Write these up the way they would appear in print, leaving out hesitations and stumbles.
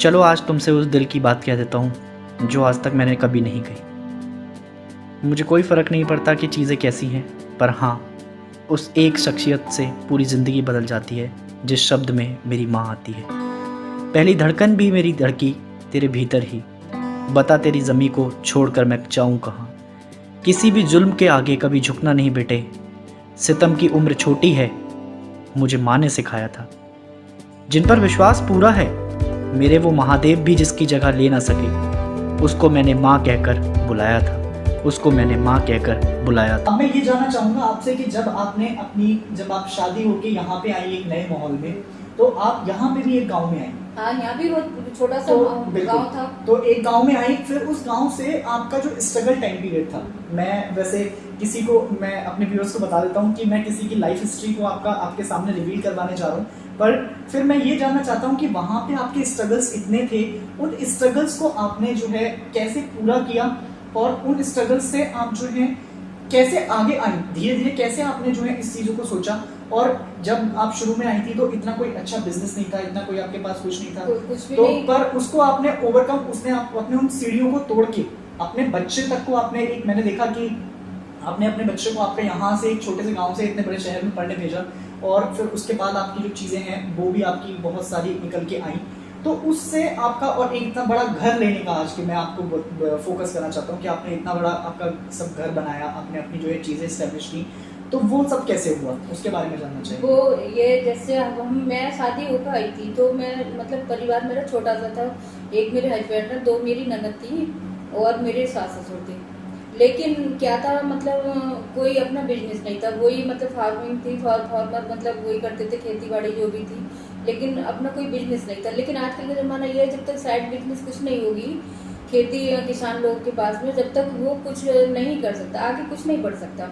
चलो आज तुमसे उस दिल की बात कह देता हूँ जो आज तक मैंने कभी नहीं कही। मुझे कोई फ़र्क नहीं पड़ता कि चीज़ें कैसी हैं, पर हाँ, उस एक शख्सियत से पूरी ज़िंदगी बदल जाती है जिस शब्द में मेरी माँ आती है। पहली धड़कन भी मेरी धड़की तेरे भीतर ही। बता तेरी ज़मीं को छोड़कर मैं जाऊँ कहाँ। किसी भी जुल्म के आगे कभी झुकना नहीं बेटे। सितम की उम्र छोटी है, मुझे माँ ने सिखाया था। जिन पर विश्वास पूरा है, मेरे वो महादेव भी जिसकी जगह ले ना सके, उसको मैंने माँ कहकर बुलाया था। उसको मैंने माँ कहकर बुलाया था। अब मैं ये जानना चाहूंगा आपसे कि जब आप शादी होके यहाँ पे आई एक नए माहौल में, तो आप यहाँ पे भी एक गांव में आई। हाँ, यहाँ भी बहुत छोटा सा गांव था। तो एक गांव में आई, फिर उस गांव से आपका जो स्ट्रगल टाइम पीरियड था, मैं वैसे मैं अपने व्यूअर्स को बता देता हूँ कि मैं किसी की लाइफ हिस्ट्री को आपके सामने रिवील करवाने जा रहा हूँ, पर फिर मैं ये जानना चाहता हूँ कि वहाँ पे आपके स्ट्रगल्स इतने थे, उन स्ट्रगल्स को आपने जो है कैसे पूरा किया, और उन स्ट्रगल्स से आप जो है कैसे आगे आई, धीरे धीरे कैसे आपने जो है इस चीज़ों को सोचा। और जब आप शुरू में आई थी तो इतना कोई अच्छा बिजनेस नहीं था, इतना कोई आपके पास कुछ नहीं था, कुछ भी तो नहीं। पर उसको आपने ओवरकम, उसने आपने उन सीढ़ियों को तोड़ के अपने बच्चे तक को आपने एक, मैंने देखा कि आपने अपने बच्चे को आपके यहाँ से एक छोटे से गांव से इतने बड़े शहर में पढ़ने भेजा, और फिर उसके बाद आपकी जो चीज़ें हैं वो भी आपकी बहुत सारी निकल के आई। तो उससे आपका, और एक इतना बड़ा घर लेने का, आज के मैं आपको फोकस करना चाहता हूँ कि आपने इतना बड़ा आपका सब घर बनाया, आपने अपनी जो है चीज़ें इस्टेब्लिश की, तो वो सब कैसे हुआ, उसके बारे में जानना चाहिए। वो ये जैसे अब मैं शादी होकर आई थी, तो मैं मतलब परिवार मेरा छोटा सा था। एक मेरे हस्बैंड है, 2 मेरी ननद थी और मेरे सास ससुर थे। लेकिन क्या था, मतलब कोई अपना बिजनेस नहीं था, वही मतलब फार्मिंग थी, फार्मर मतलब वही करते थे, खेती बाड़ी जो भी थी, लेकिन अपना कोई बिजनेस नहीं था। लेकिन आजकल का ज़माना ये है, जब तक साइड बिजनेस कुछ नहीं होगी खेती या किसान लोगों के पास में, जब तक वो कुछ नहीं कर सकता, आगे कुछ नहीं बढ़ सकता,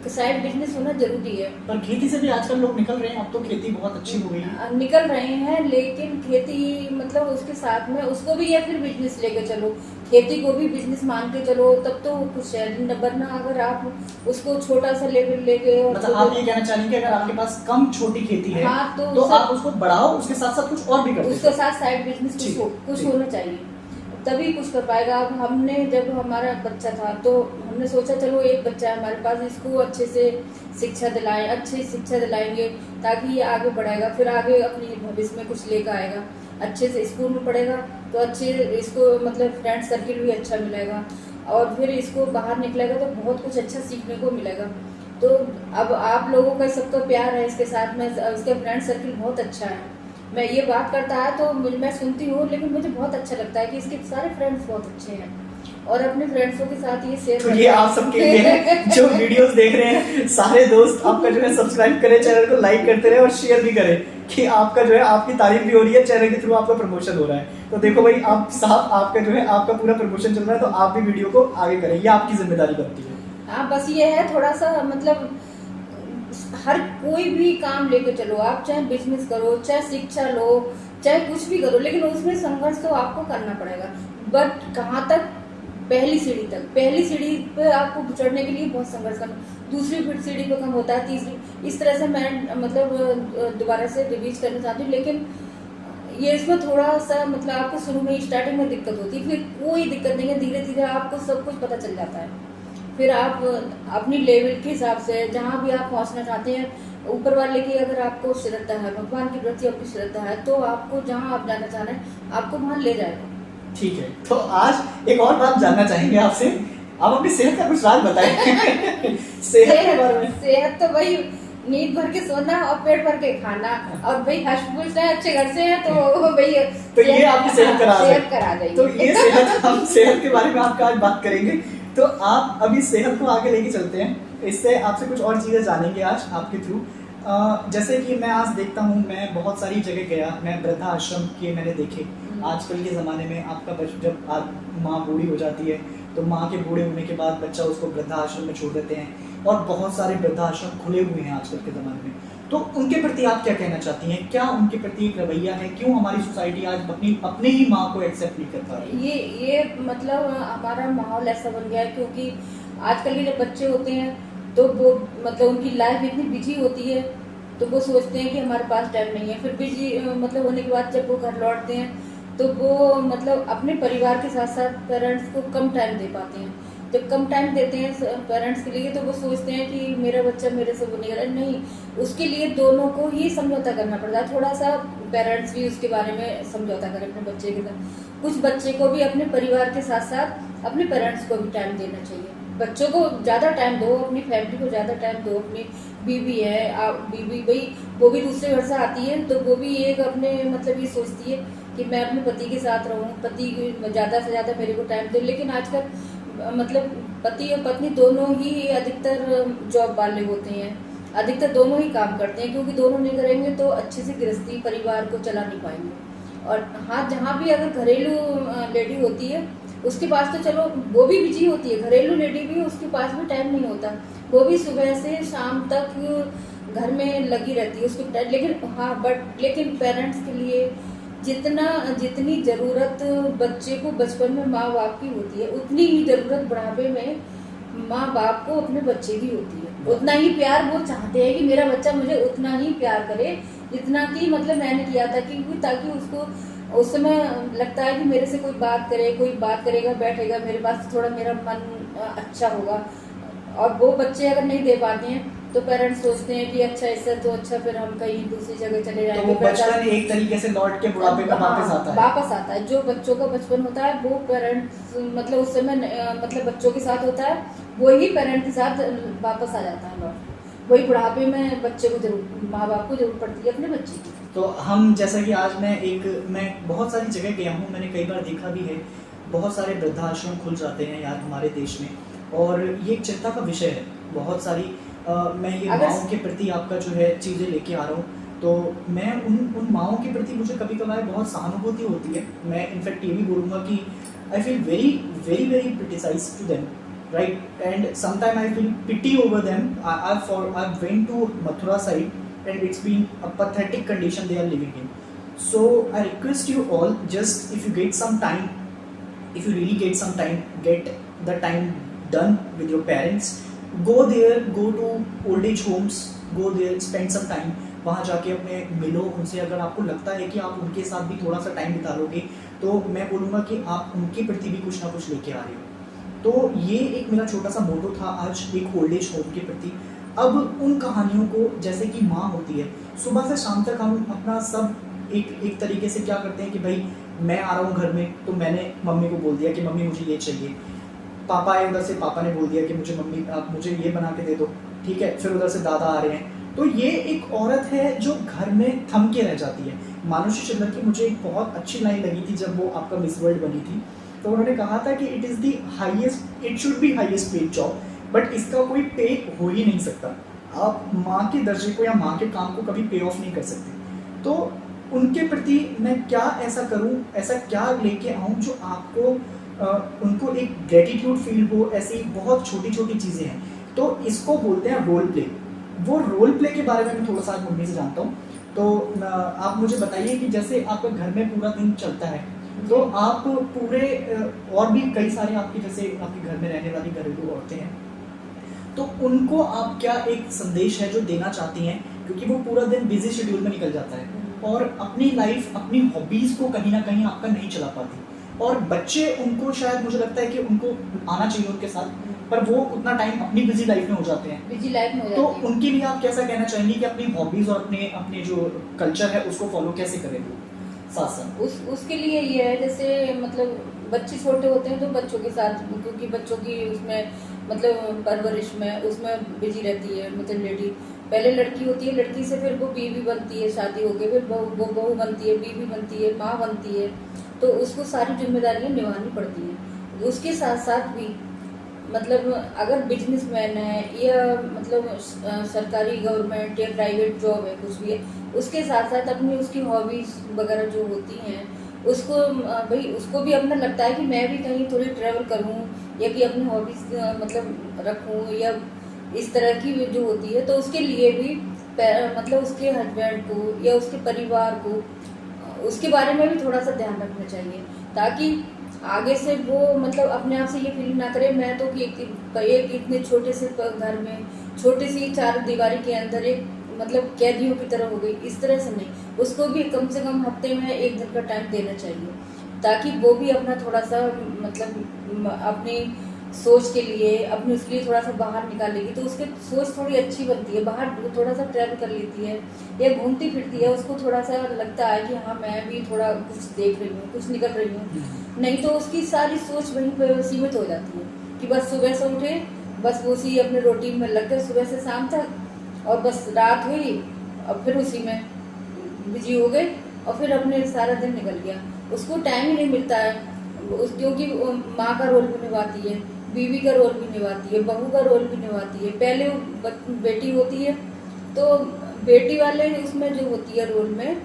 तो साइड बिजनेस होना जरूरी है। पर खेती से भी आजकल लोग निकल रहे हैं, अब तो खेती बहुत अच्छी हो गई है। निकल रहे हैं, लेकिन खेती मतलब उसके साथ में उसको भी या फिर बिजनेस लेके चलो, खेती को भी बिजनेस मान के चलो, तब तो कुछ है। वरना अगर आप उसको छोटा सा लेवल लेके, मतलब आप ये कहना चाहेंगे कि अगर आपके पास कम छोटी खेती है, हाँ, तो आप उसको बढ़ाओ, उसके साथ साथ कुछ और भी करते उसके साथ साइड बिजनेस कुछ होना चाहिए, तभी कुछ कर पाएगा। अब हमने, जब हमारा बच्चा था तो हमने सोचा चलो एक बच्चा है हमारे पास, इसको अच्छे से शिक्षा दिलाएं, अच्छी शिक्षा दिलाएंगे ताकि ये आगे बढ़ेगा, फिर आगे अपनी भविष्य में कुछ लेकर आएगा। अच्छे से स्कूल में पढ़ेगा तो अच्छे इसको मतलब फ्रेंड सर्किल भी अच्छा मिलेगा, और फिर इसको बाहर निकलेगा तो बहुत कुछ अच्छा सीखने को मिलेगा। तो अब आप लोगों का सबका प्यार है इसके साथ में, इसका फ्रेंड सर्किल बहुत अच्छा है। मैं ये बात करता है तो मैं सुनती हूँ, लेकिन मुझे बहुत अच्छा लगता है कि इसके सारे फ्रेंड्स बहुत अच्छे हैं, और अपने फ्रेंड्सों के साथ ये शेयर तो ये आप सबके लिए है जो वीडियोस देख रहे हैं, सारे दोस्त आपका जो है सब्सक्राइब करें, चैनल को लाइक करते रहे और शेयर भी करें कि आपका जो है आपकी तारीफ भी हो रही है, चैनल के थ्रू आपका प्रमोशन हो रहा है। तो देखो भाई, आप साहब आपका जो है आपका पूरा प्रमोशन चल रहा है, तो आप भी वीडियो को आगे करें, ये आपकी जिम्मेदारी बनती है। हाँ, बस ये है थोड़ा सा, मतलब हर कोई भी काम लेके चलो आप, चाहे बिजनेस करो, चाहे शिक्षा लो, चाहे कुछ भी करो, लेकिन उसमें संघर्ष तो आपको करना पड़ेगा। बट कहाँ तक? पहली सीढ़ी तक। पहली सीढ़ी पे आपको चढ़ने के लिए बहुत संघर्ष करना, दूसरी सीढ़ी पे कम होता है, तीसरी, इस तरह से मैं मतलब दोबारा से रिवीज करना चाहती हूँ। लेकिन ये इसमें थोड़ा सा मतलब आपको शुरू में स्टार्टिंग में दिक्कत होती है, फिर कोई दिक्कत नहीं है, धीरे धीरे आपको सब कुछ पता चल जाता है। फिर आप अपनी लेवल के हिसाब से जहाँ भी आप पहुँचना चाहते हैं, ऊपर वाले की अगर आपको श्रद्धा है, भगवान के प्रति आपकी श्रद्धा है, तो आपको जहाँ आप जाना चाह रहे हैं आपको वहाँ ले जाएगा। ठीक है, तो आज एक और बात जानना चाहेंगे आपसे, आप अपनी सेहत का कुछ राज बताएं। सेहत के बारे में। सेहत तो भाई नींद भर के सोना और पेट भर के खाना, और भाई हष्ट है, अच्छे घर से है, तो भाई तो ये आपकी सेहत करा गई। तो ये सेहत, हम सेहत के बारे में आपका आज बात करेंगे। तो आप अभी सेहत को आगे लेके चलते हैं, इससे आपसे कुछ और चीज़ें जानेंगे आज आपके थ्रू। जैसे कि मैं आज देखता हूँ, मैं बहुत सारी जगह गया, मैं वृद्धाश्रम के मैंने देखे। आजकल के ज़माने में आपका जब माँ बूढ़ी हो जाती है, तो माँ के बूढ़े होने के बाद बच्चा उसको वृद्धाश्रम में छोड़ देते हैं, और बहुत सारे वृद्धाश्रम खुले हुए हैं आजकल के ज़माने में। तो उनके प्रति आप क्या कहना चाहती हैं? क्या उनके प्रति एक रवैया है? क्यों हमारी सोसाइटी आज अपने ही माँ को एक्सेप्ट नहीं कर पा रही? ये मतलब हमारा माहौल ऐसा बन गया है, क्योंकि आजकल के जब बच्चे होते हैं तो वो मतलब उनकी लाइफ इतनी बिजी होती है, तो वो सोचते हैं कि हमारे पास टाइम नहीं है। फिर बिजी मतलब होने के बाद जब वो घर लौटते हैं तो वो मतलब अपने परिवार के साथ साथ पेरेंट्स को कम टाइम दे पाते हैं। जब कम टाइम देते हैं पेरेंट्स के लिए तो वो सोचते हैं कि मेरा बच्चा मेरे से वो नहीं कर रहा, नहीं, उसके लिए दोनों को ही समझौता करना पड़ता है। थोड़ा सा पेरेंट्स भी उसके बारे में समझौता करें अपने बच्चे के साथ। कुछ बच्चे को भी अपने परिवार के साथ साथ अपने पेरेंट्स को भी टाइम देना चाहिए। बच्चों को ज़्यादा टाइम दो, अपनी फैमिली को ज़्यादा टाइम दो। अपनी बीवी है, आप बीवी भाई वो भी दूसरे घर से आती है तो वो भी एक अपने मतलब ये सोचती है कि मैं अपने पति के साथ रहूं, पति ज़्यादा से ज़्यादा मेरे को टाइम दे। लेकिन आजकल मतलब पति और पत्नी दोनों ही अधिकतर जॉब वाले होते हैं, अधिकतर दोनों ही काम करते हैं, क्योंकि दोनों नहीं करेंगे तो अच्छे से गृहस्थी परिवार को चला नहीं पाएंगे। और हाँ, जहाँ भी अगर घरेलू लेडी होती है उसके पास तो चलो वो भी बिजी होती है, घरेलू लेडी भी, उसके पास भी टाइम नहीं होता, वो भी सुबह से शाम तक घर में लगी रहती है उसको टाइम। लेकिन हाँ लेकिन पेरेंट्स के लिए जितनी ज़रूरत बच्चे को बचपन में माँ बाप की होती है उतनी ही ज़रूरत बुढ़ापे में माँ बाप को अपने बच्चे की होती है। उतना ही प्यार वो चाहते हैं कि मेरा बच्चा मुझे उतना ही प्यार करे जितना कि मतलब मैंने किया था, क्योंकि ताकि उसको उस समय लगता है कि मेरे से कोई बात करे, कोई बात करेगा, बैठेगा मेरे पास, थोड़ा मेरा मन अच्छा होगा। और वो बच्चे अगर नहीं दे पाते हैं तो पेरेंट्स सोचते हैं कि अच्छा इससे तो अच्छा फिर हम कहीं दूसरी जगह चले तो जाएंगे। वो बचपन एक तरीके से लौट के बुढ़ापे में वापस आता है। वापस आता है। जो बच्चों का बचपन होता है वो पेरेंट्स मतलब उस समय मतलब बच्चों के साथ होता है, वही पेरेंट के साथ वापस आ जाता है लौट। वही बुढ़ापे में बच्चे को जरूर, माँ बाप को जरूरत पड़ती है अपने बच्चे की। तो हम जैसा कि आज मैं बहुत सारी जगह गया हूँ, मैंने कई बार देखा भी है, बहुत सारे वृद्धाश्रम खुल जाते हैं यार हमारे देश में, और ये एक चिंता का विषय है। बहुत सारी मैं ये माँओं के प्रति आपका जो है चीज़ें लेके आ रहा हूँ, तो मैं उन माँओं के प्रति मुझे कभी कभार बहुत सहानुभूति होती है। मैं इनफैक्ट ये भी बोलूँगा कि I feel very very very criticise to them, right? And sometimes I feel pity over them. I've went to Mathura side and it's been a pathetic condition they are living in. So I request you all, just if you get some time, if you really get some time, get the time done with your parents. Go there, go to old age homes, go there, spend some time. वहाँ जाके अपने मिलो उनसे। अगर आपको लगता है कि आप उनके साथ भी थोड़ा सा टाइम बिता लोगे तो मैं बोलूँगा कि आप उनके प्रति भी कुछ ना कुछ लेके आ रहे हो। तो ये एक मेरा छोटा सा मोटो था आज एक ओल्ड एज होम के प्रति। अब उन कहानियों को, जैसे कि माँ होती है, सुबह से शाम तक हम अपना सब एक तरीके से क्या करते हैं कि भाई मैं आ रहा हूँ घर में तो मैंने मम्मी को बोल दिया कि मम्मी मुझे ये चाहिए, पापा आए उधर से, पापा ने बोल दिया कि मुझे मम्मी आप मुझे ये बना के दे दो, ठीक है, फिर उधर से दादा आ रहे हैं। तो ये एक औरत है जो घर में थम के रह जाती है। मानुषी छिल्लर की मुझे एक बहुत अच्छी लाइन लगी थी जब वो आपका मिस वर्ल्ड बनी थी, तो उन्होंने कहा था कि it is the highest, it should be highest paid job, but इसका कोई पे हो ही नहीं सकता। आप माँ के दर्जे को या माँ के काम को कभी पे ऑफ नहीं कर सकते। तो उनके प्रति मैं क्या ऐसा करूँ, ऐसा क्या लेके आऊँ जो आपको उनको एक ग्रेटिट्यूड फील हो। ऐसी बहुत छोटी छोटी चीज़ें हैं, तो इसको बोलते हैं रोल प्ले। वो रोल प्ले के बारे में मैं थोड़ा सा मम्मी से जानता हूँ। तो आप मुझे बताइए कि जैसे आपका घर में पूरा दिन चलता है तो आप पूरे और भी कई सारे आपके जैसे आपके घर में रहने वाली घरेलू औरतें हैं, तो उनको आप क्या एक संदेश है जो देना चाहती हैं, क्योंकि वो पूरा दिन बिजी शेड्यूल में निकल जाता है और अपनी लाइफ, अपनी हॉबीज़ को कहीं ना कहीं आपका नहीं चला पाती, और बच्चे उनको शायद मुझे लगता है कि उनको आना चाहिए उनके साथ, पर वो उतना टाइम अपनी बिजी लाइफ में हो जाते हैं, बिजी लाइफ में हो तो जाती है। उनके लिए आप कैसा कहना चाहेंगे कि अपनी हॉबीज़ और अपने जो कल्चर है उसको फॉलो कैसे करें वो साथ साथ? उसके लिए ये है, जैसे मतलब बच्चे छोटे होते हैं तो बच्चों के साथ, क्योंकि बच्चों की उसमें मतलब परवरिश में उसमें बिजी रहती है मतलब लेडी। पहले लड़की होती है, लड़की से फिर वो बीवी बनती है, शादी हो गई, फिर वो बहू बनती है, बीवी बनती है, माँ बनती है, तो उसको सारी जिम्मेदारियाँ निभानी पड़ती हैं। उसके साथ साथ भी मतलब अगर बिजनेसमैन है या मतलब सरकारी गवर्नमेंट या प्राइवेट जॉब है, कुछ भी है, उसके साथ साथ अपनी उसकी हॉबीज़ वगैरह जो होती हैं उसको भाई उसको भी अपना लगता है कि मैं भी कहीं थोड़ी ट्रैवल करूं या कि अपनी हॉबीज़ मतलब रखूं या इस तरह की जो होती है, तो उसके लिए भी मतलब उसके हस्बैंड को या उसके परिवार को उसके बारे में भी थोड़ा सा ध्यान रखना चाहिए, ताकि आगे से वो मतलब अपने आप से ये फील ना करे मैं तो कि एक इतने छोटे से घर में छोटी सी चार दीवारी के अंदर एक मतलब कैदियों की तरह हो गई, इस तरह से नहीं, उसको भी कम से कम हफ्ते में 1 दिन का टाइम देना चाहिए, ताकि वो भी अपना थोड़ा सा मतलब अपनी सोच के लिए, अपनी उसके लिए थोड़ा सा बाहर निकालेगी तो उसकी सोच थोड़ी अच्छी बनती है, बाहर थोड़ा सा ट्रैवल कर लेती है या घूमती फिरती है, उसको थोड़ा सा लगता है कि हाँ मैं भी थोड़ा कुछ देख रही हूँ, कुछ निकल रही हूँ। नहीं तो उसकी सारी सोच वहीं पर सीमित हो जाती है कि बस सुबह से उठे, बस वो उसी अपने रूटीन में लग गए सुबह से शाम तक, और बस रात हुई और फिर उसी में बिजी हो गए और फिर अपने सारा दिन निकल गया, उसको टाइम ही नहीं मिलता है क्योंकि वो माँ का रोल भी निभाती है, बीवी का रोल भी निभाती है, बहू का रोल भी निभाती है। पहले बेटी होती है तो बेटी वाले उसमें जो होती है रोल में,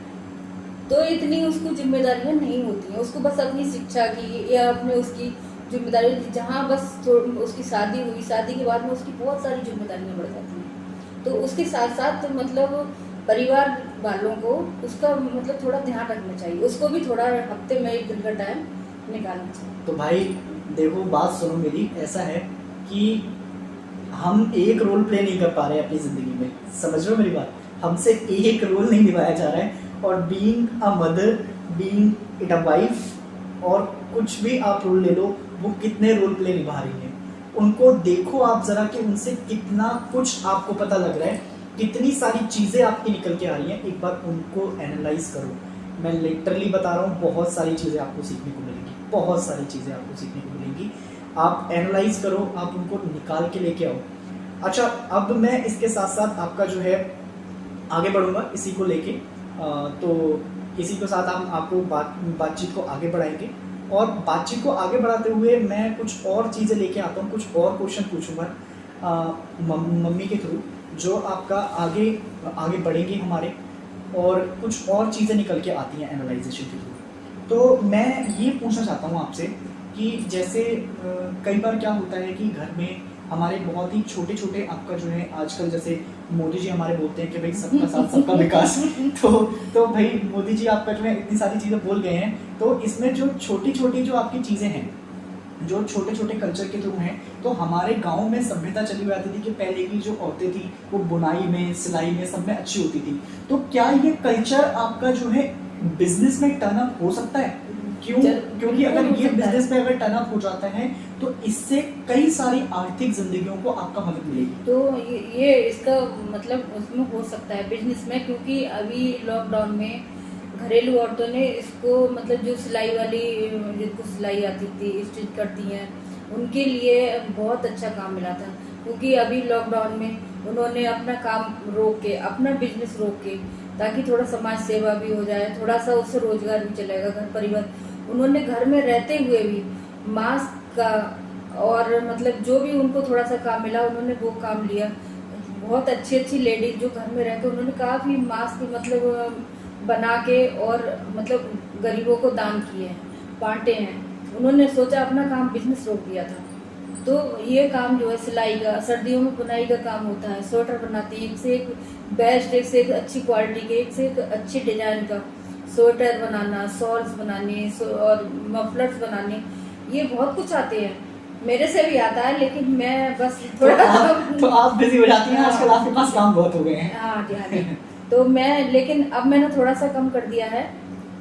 तो इतनी उसको जिम्मेदारियां नहीं होती हैं, उसको बस अपनी शिक्षा की या अपने उसकी जिम्मेदारी, जहाँ बस उसकी शादी हुई, शादी के बाद में उसकी बहुत सारी जिम्मेदारियां बढ़ जाती हैं, तो उसके साथ साथ मतलब परिवार वालों को उसका मतलब थोड़ा ध्यान रखना चाहिए, उसको भी थोड़ा हफ्ते में 1 दिन का टाइम निकालना चाहिए। तो भाई देखो, बात सुनो मेरी, ऐसा है कि हम एक रोल प्ले नहीं कर पा रहे हैं अपनी ज़िंदगी में, समझ रहे हो मेरी बात, हमसे एक रोल नहीं निभाया जा रहा है। और being a mother, being it a wife, और कुछ भी आप रोल ले लो, वो कितने रोल प्ले निभा रही हैं, उनको देखो आप ज़रा कि उनसे कितना कुछ आपको पता लग रहा है, कितनी सारी चीज़ें आपकी निकल के आ रही हैं, एक बार उनको एनालाइज करो। मैं लिटरली बता रहा हूँ, बहुत सारी चीज़ें आपको सीखने को मिलेंगी, बहुत सारी चीज़ें आपको सीखने को मिलेंगी। आप एनालाइज करो, आप उनको निकाल के लेके आओ। अच्छा, अब मैं इसके साथ साथ आपका जो है आगे बढ़ूँगा इसी को लेके, तो इसी के साथ हम आपको बातचीत को आगे बढ़ाएंगे, और बातचीत को आगे बढ़ाते हुए मैं कुछ और चीज़ें लेके आता हूँ, कुछ और क्वेश्चन पूछूंगा मम्मी के थ्रू, जो आपका आगे आगे बढ़ेंगे हमारे, और कुछ और चीज़ें निकल के आती हैं एनालाइजेशन के थ्रू। तो मैं ये पूछना चाहता हूँ आपसे कि जैसे कई बार क्या होता है कि घर में हमारे बहुत ही छोटे छोटे, आपका जो है आजकल जैसे मोदी जी हमारे बोलते हैं कि भाई सबका साथ सबका विकास, तो भाई मोदी जी आपका जो है इतनी सारी चीज़ें बोल गए हैं, तो इसमें जो छोटी छोटी जो आपकी चीज़ें हैं, जो छोटे छोटे कल्चर के थ्रू हैं, तो हमारे गांव में सभ्यता चली हुई आती थी कि पहले की जो औरतें थी वो बुनाई में, सिलाई में, सब में अच्छी होती थी। तो क्या ये कल्चर आपका जो है बिजनेस में टर्न अप हो सकता है? क्योंकि अगर ये बिजनेस में अगर टर्न अप हो जाता है तो इससे कई सारी आर्थिक जिंदगियों को आपका मदद मिलेगी। तो ये इसका मतलब उसमें हो सकता है बिजनेस में, क्योंकि अभी लॉकडाउन में घरेलू औरतों ने इसको मतलब जो सिलाई वाली, जिनको सिलाई आती थी, स्टिच करती हैं, उनके लिए बहुत अच्छा काम मिला था, क्योंकि अभी लॉकडाउन में उन्होंने अपना काम रोक के, अपना बिजनेस रोक के, ताकि थोड़ा समाज सेवा भी हो जाए, थोड़ा सा उससे रोजगार भी चलेगा, घर परिवार, उन्होंने घर में रहते हुए भी मास्क का और मतलब जो भी उनको थोड़ा सा काम मिला उन्होंने वो काम लिया। बहुत अच्छी अच्छी लेडीज जो घर में रहकर उन्होंने काफ़ी मास्क मतलब बना के और मतलब गरीबों को दान किए हैं, बांटे हैं। उन्होंने सोचा अपना काम बिजनेस रोक दिया था। तो ये काम जो है सिलाई का, सर्दियों में बुनाई का काम होता है, स्वेटर बनाती है, एक से एक बेस्ट, एक से एक अच्छी क्वालिटी के, एक से एक अच्छी डिजाइन का स्वेटर बनाना, शॉल्स बनाने और मफलर्स बनाने, ये बहुत कुछ आते हैं। मेरे से भी आता है, लेकिन मैं बस थोड़ा तो आप बिजी हो जाती हैं आजकल, आपके पास काम बहुत हो गए हैं। हाँ जी, हाँ जी। तो मैं, लेकिन अब मैंने थोड़ा सा कम कर दिया है,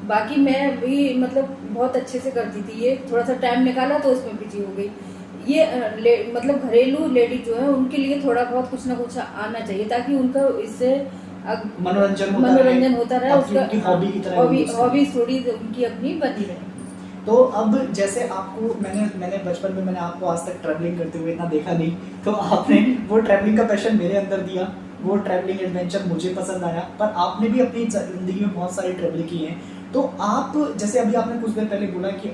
बाकी मैं भी मतलब बहुत अच्छे से करती थी, ये थोड़ा सा टाइम निकाला तो उसमें बिजी हो गई। ये मतलब घरेलू लेडी जो है उनके लिए थोड़ा बहुत कुछ ना कुछ आना चाहिए, ताकि उनका इससे मनोरंजन होता रहे, उसका हॉबी की तरह हॉबी थोड़ी उनकी अपनी बनी रहे। तो अब जैसे आपको मैंने बचपन में मैंने आपको आज तक ट्रैवलिंग करते हुए इतना देखा नहीं, तो आपने वो ट्रैवलिंग का पैशन मेरे अंदर दिया, वो ट्रैवलिंग एडवेंचर मुझे पसंद आया, पर आपने भी अपनी ज़िंदगी में बहुत सारी ट्रैवल की हैं। तो आप जैसे अभी आपने कुछ देर पहले बोला कि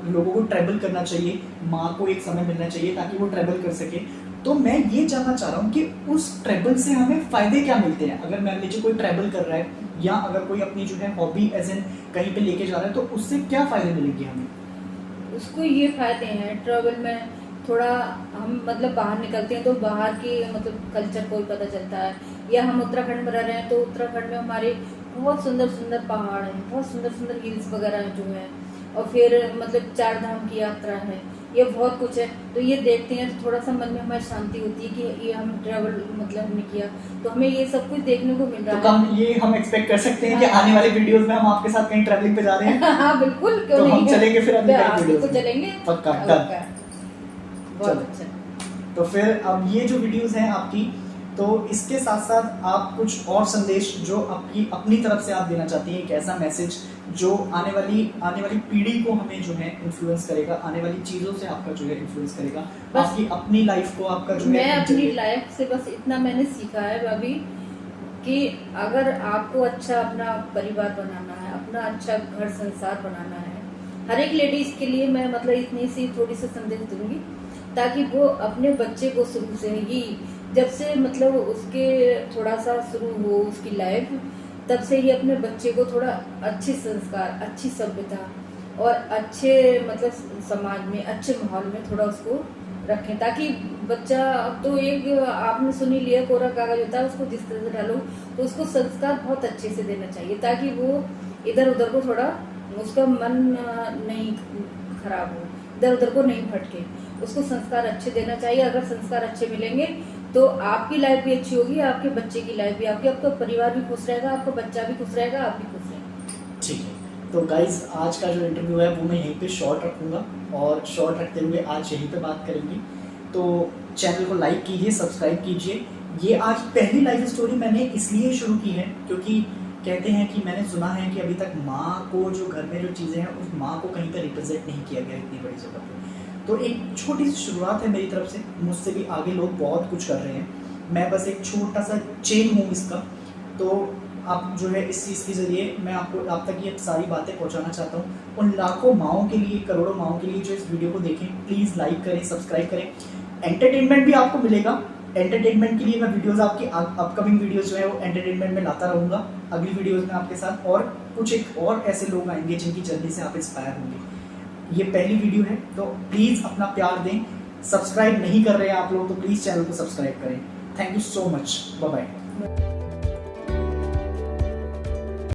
लोगों को ट्रैवल करना चाहिए, माँ को एक समय मिलना चाहिए ताकि वो ट्रैवल कर सके, तो मैं ये जानना चाह रहा हूँ कि उस ट्रैवल से हमें फ़ायदे क्या मिलते हैं? अगर मान लीजिए कोई ट्रैवल कर रहा है, या अगर कोई अपनी जो है हॉबी एज एन कहीं पे लेके जा रहा है, तो उससे क्या फ़ायदे मिलेंगे हमें? उसको ये फायदे हैं ट्रैवल में, थोड़ा हम मतलब बाहर निकलते हैं तो बाहर की मतलब कल्चर को भी पता चलता है, या हम उत्तराखंड में रह रहे हैं तो उत्तराखंड में हमारे बहुत सुंदर सुंदर पहाड़ हैं, बहुत सुंदर सुंदर हिल्स वगैरह जो है, और फिर मतलब 4 धाम की यात्रा है, ये बहुत कुछ है। तो ये देखते हैं तो थोड़ा सा मन में हमारी शांति होती है कि ये हम ट्रैवल मतलब हमने किया, तो हमें ये सब कुछ देखने को मिल तो रहा है। कम ये हम एक्सपेक्ट कर सकते हैं कि आने वाले वीडियोस में हम आपके साथ कहीं ट्रैवलिंग पे जा रहे हैं। हाँ बिल्कुल, क्यों तो नहीं। हम चलेंगे फिर अगली वीडियोस बिल्कुल में। चलेंगे, पक्का, पक्का। बहुत चलो। अच्छा। तो फिर अब ये जो वीडियोस हैं आपकी, तो इसके साथ साथ आप कुछ और संदेश जो आपकी अपनी तरफ से आप देना चाहती हैं, एक ऐसा मैसेज जो आने वाली पीढ़ी को हमें जो है इन्फ्लुएंस करेगा, आने वाली चीज़ों से आपका जो है इन्फ्लुएंस करेगा, बस आपकी अपनी लाइफ को आपका जो है मैं अपनी लाइफ से बस इतना मैंने सीखा है अभी कि अगर आपको अच्छा अपना परिवार बनाना है, अपना अच्छा घर संसार बनाना है, हर एक लेडीज के लिए मैं मतलब इतनी सी थोड़ी सी संदेश दूंगी, ताकि वो अपने बच्चे को शुरू से ही, जब से मतलब उसके थोड़ा सा शुरू हो उसकी लाइफ, तब से ही अपने बच्चे को थोड़ा अच्छे संस्कार, अच्छी सभ्यता और अच्छे मतलब समाज में, अच्छे माहौल में थोड़ा उसको रखें, ताकि बच्चा, अब तो एक आपने सुनी लिया कोरा कागज होता है, उसको जिस तरह से डालो तो उसको संस्कार बहुत अच्छे से देना चाहिए, ताकि वो इधर उधर को थोड़ा उसका मन नहीं खराब हो, इधर उधर को नहीं भटके, उसको संस्कार अच्छे देना चाहिए। अगर संस्कार अच्छे मिलेंगे तो आपकी लाइफ भी अच्छी होगी, आपके बच्चे की लाइफ भी, आपका परिवार भी खुश रहेगा, आपका बच्चा भी खुश रहेगा, आप भी खुश रहेंगे। ठीक है। तो गाइज आज का जो इंटरव्यू है वो मैं यहीं पे शॉर्ट रखूँगा, और शॉर्ट रखते हुए आज यहीं पे बात करेंगे। तो चैनल को लाइक कीजिए, सब्सक्राइब कीजिए। ये आज पहली लाइफ स्टोरी मैंने इसलिए शुरू की है क्योंकि कहते हैं कि मैंने सुना है कि अभी तक माँ को जो घर में जो चीज़ें हैं उस माँ को कहीं पर रिप्रेजेंट नहीं किया गया इतनी बड़ी जगह पर। तो एक छोटी सी शुरुआत है मेरी तरफ से, मुझसे भी आगे लोग बहुत कुछ कर रहे हैं, मैं बस एक छोटा सा चेन हूँ इसका। तो आप जो है इस चीज़ के ज़रिए मैं आपको आप तक ये सारी बातें पहुंचाना चाहता हूँ, उन लाखों माँओं के लिए, करोड़ों माँओं के लिए जो इस वीडियो को देखें। प्लीज़ लाइक करें, सब्सक्राइब करें, एंटरटेनमेंट भी आपको मिलेगा। एंटरटेनमेंट के लिए मैं वीडियोस आपकी अपकमिंग वीडियोस जो है वो एंटरटेनमेंट में लाता रहूँगा अगली वीडियोस में आपके साथ, और कुछ एक और ऐसे लोग आएंगे जिनकी जर्नी से आप इंस्पायर होंगे। ये पहली वीडियो है तो प्लीज़ अपना प्यार दें। सब्सक्राइब नहीं कर रहे हैं आप लोग तो प्लीज़ चैनल को सब्सक्राइब करें। Thank you so much, bye bye.